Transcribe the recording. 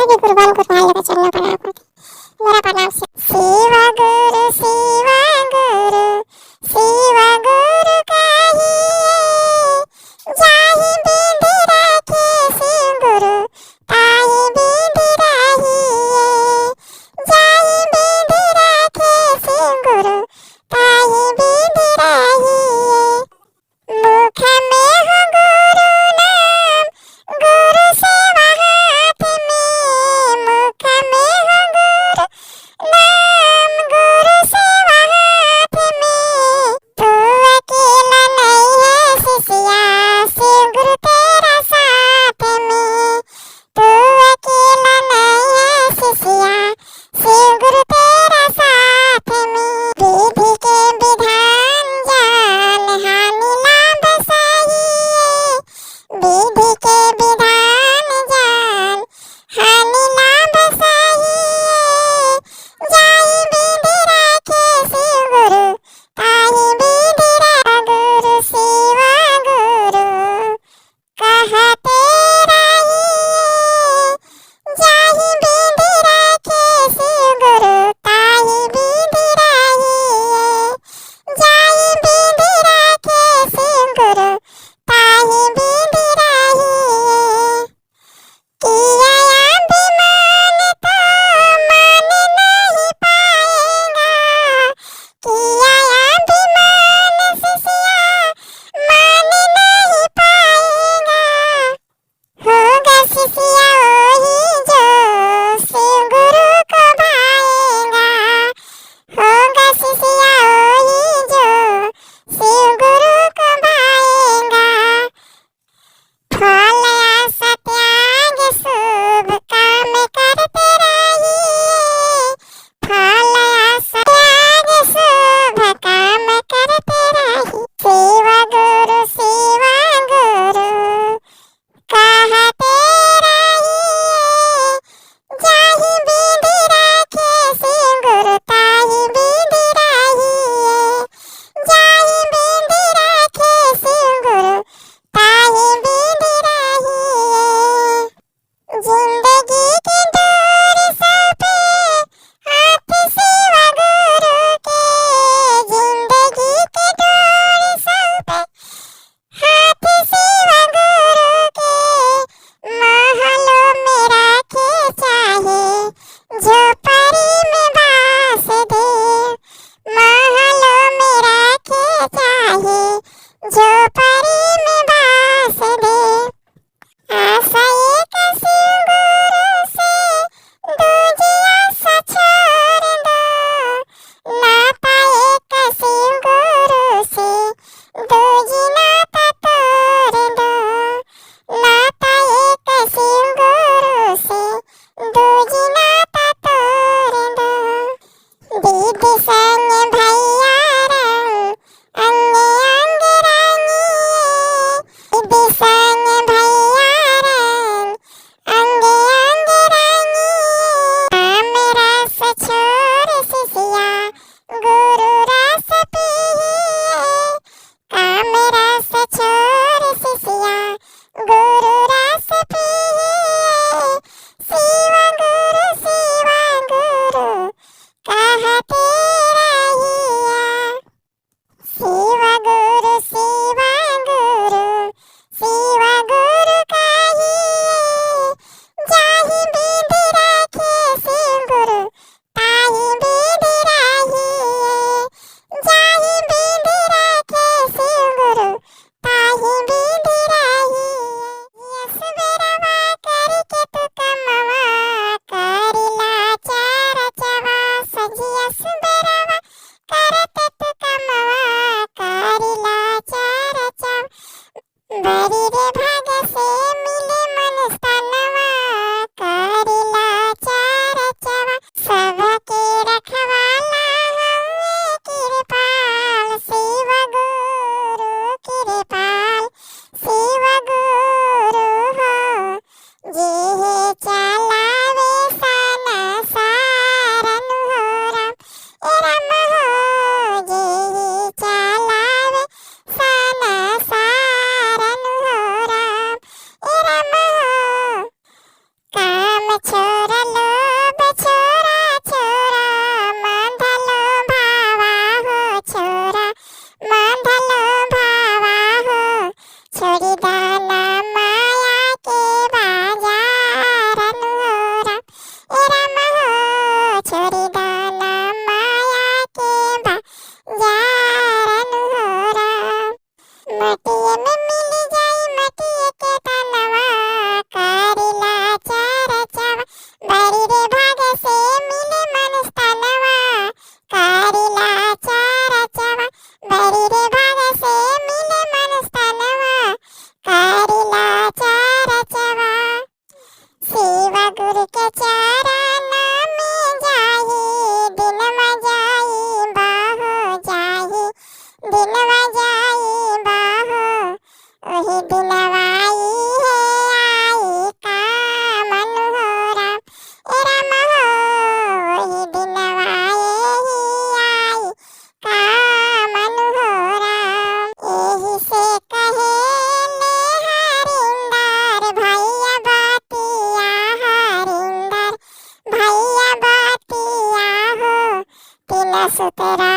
भी कुर्बान कुर्बान लेकर चलना पड़ा आपको। मेरा प्रणाम। शिवा गुरु शिवा गुरु शिवा गुरु कहिए, जाहि बिंद राखे शिव गुरु ताहि बिंद रहिए, जाहि बिंद राखे शिव गुरु ताहि बिंद रहिए। मुख में हो गुरु नाम, गुरु सेवा हाथ में, मुख में हो गुरु नाम, गुरु सेवा हाथ में। तू अकेला नहीं है शिष्या, शिव गुरु तेरा साथ में। तू अकेला नहीं है शिष्या, शिव गुरु तेरा साथ में। विधि के विधान जान, हानि लाभ सहिए, विधि के विधान जान, हानि लाभ सहिए। जाहि बिंद राखे शिव गुरु ताहि बिंद रहिए। गुरु शिवा गुरु कहते रहिए, जाहि बिंद राखे शिव गुरु ताहि बिंद रहिए, जाहि बिंद राखे शिव गुरु ताहि बिंद रहिए। किया अभिमान तो मान नहीं पाएगा, किया अभिमान शिष्या मान नहीं पाएगा। होगा शिष्या वही जो शिव गुरु को भाएगा, होगा शिष्या वही जो शिव गुरु को भाएगा। फल आशा त्याग शुभ काम करते रहिए, फल आशा त्याग शुभ काम करते रहिए। शिवा गुरु कहते रहिए, जाहि बिंद राखे शिव गुरु ताहि बिंद रहिए, जाहि बिंद राखे शिव गुरु ताहि बिंद रहिए। जिंदगी की डोर सौंपे हाथ शिवा गुरु के, जिंदगी की डोर सौंपे हाथ शिवा गुरु के। महलों में राखे चाहे झोपड़ी में बास दे, महलों में राखे चाहे झोपड़ी में बास दे। आशा एक शिव गुरु से दूजी आशा छोड़ दो, नाता एक शिव गुरु से दूजी नाता तोड़ दो, नाता एक शिव गुरु से दूजी नाता तोड़ दो। दीदी संग भैया रंग अंग अंग रंगिए, दीदी संग भैया रंग अंग अंग रंगिए। काम रस छोड़ शिष्या गुरु रस पिए, काम रस छोड़ शिष्या गुरु रस पिए। शिवा गुरु कहते रहिए, शिवा गुरु कहिए, जाहि बिंद राखे शिव गुरु ताहि बिंद रहिए, जाहि बिंद राखे शिव गुरु ताहि बिंद रहिए। यस बेरवा करके तू कमवा करिला चार चवा, सजियस बेरवा करते तू कमवा करिला चार चवा। बरी रे भाग से मिले मन स्तनवा करिला चार चवा। सबके रखवाला हउए कृपाल शिवा गुरु कृपाल, शिवा गुरु हो जेहे चलावे संसार अनुहरम। ए राम हो जेहे चलावे संसार अनुहरम। ए राम हो काम छोड़ जारा नाम जाही दिलवा जाई बाहो जाही दिलवा जाई बाहो ओही दिलवाई है आई का मन हो राम ए राम हो ओही दिलवाई आई का मन हो राम एही से कहे ले हरिंदर भैया बातिया हरिंदर भैया बातिया हो तिला सुतरा